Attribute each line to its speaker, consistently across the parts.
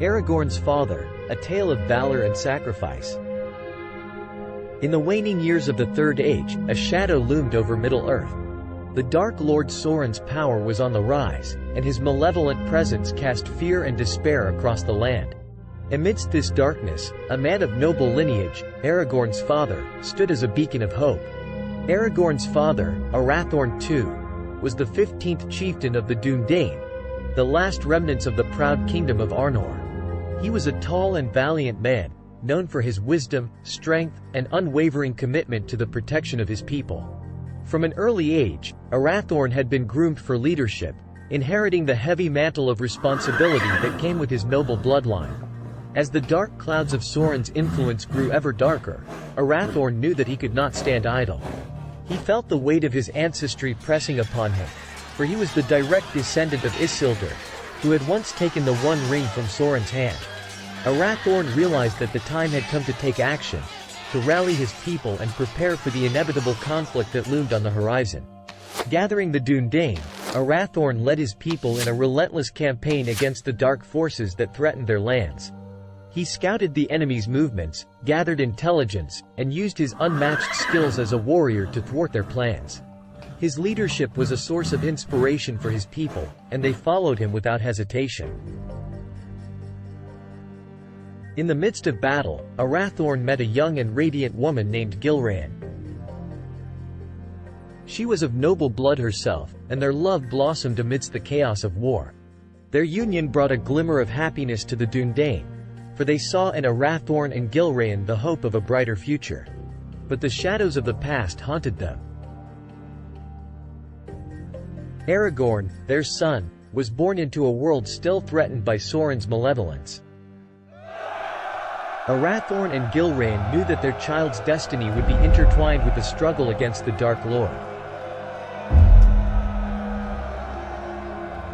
Speaker 1: Aragorn's father, a tale of valor and sacrifice. In the waning years of the Third Age, a shadow loomed over Middle-earth. The Dark Lord Sauron's power was on the rise, and his malevolent presence cast fear and despair across the land. Amidst this darkness, a man of noble lineage, Aragorn's father, stood as a beacon of hope. Aragorn's father, Arathorn II, was the 15th chieftain of the Dúnedain, the last remnants of the proud kingdom of Arnor. He was a tall and valiant man, known for his wisdom, strength, and unwavering commitment to the protection of his people. From an early age, Arathorn had been groomed for leadership, inheriting the heavy mantle of responsibility that came with his noble bloodline. As the dark clouds of Sauron's influence grew ever darker, Arathorn knew that he could not stand idle. He felt the weight of his ancestry pressing upon him, for he was the direct descendant of Isildur, who had once taken the One Ring from Sauron's hand. Arathorn realized that the time had come to take action, to rally his people and prepare for the inevitable conflict that loomed on the horizon. Gathering the Dúnedain, Arathorn led his people in a relentless campaign against the dark forces that threatened their lands. He scouted the enemy's movements, gathered intelligence, and used his unmatched skills as a warrior to thwart their plans. His leadership was a source of inspiration for his people, and they followed him without hesitation. In the midst of battle, Arathorn met a young and radiant woman named Gilraen. She was of noble blood herself, and their love blossomed amidst the chaos of war. Their union brought a glimmer of happiness to the Dúnedain, for they saw in Arathorn and Gilraen the hope of a brighter future. But the shadows of the past haunted them. Aragorn, their son, was born into a world still threatened by Sauron's malevolence. Arathorn and Gilraen knew that their child's destiny would be intertwined with the struggle against the Dark Lord.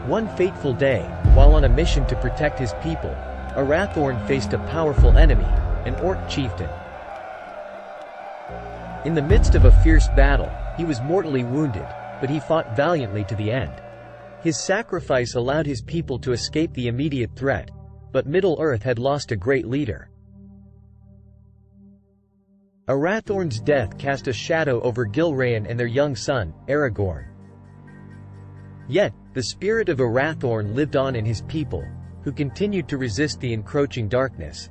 Speaker 1: One fateful day, while on a mission to protect his people, Arathorn faced a powerful enemy, an orc chieftain. In the midst of a fierce battle, he was mortally wounded, but he fought valiantly to the end. His sacrifice allowed his people to escape the immediate threat, but Middle-earth had lost a great leader. Arathorn's death cast a shadow over Gilraen and their young son, Aragorn. Yet, the spirit of Arathorn lived on in his people, who continued to resist the encroaching darkness.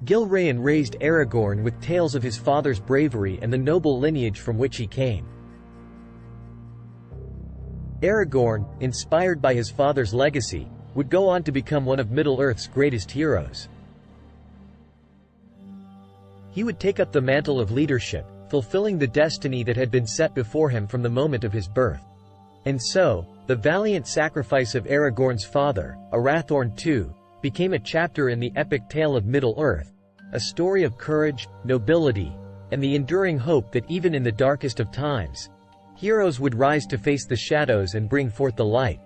Speaker 1: Gilraen raised Aragorn with tales of his father's bravery and the noble lineage from which he came. Aragorn, inspired by his father's legacy, would go on to become one of Middle-earth's greatest heroes. He would take up the mantle of leadership, fulfilling the destiny that had been set before him from the moment of his birth. And so, the valiant sacrifice of Aragorn's father, Arathorn II, became a chapter in the epic tale of Middle-earth, a story of courage, nobility, and the enduring hope that even in the darkest of times, heroes would rise to face the shadows and bring forth the light.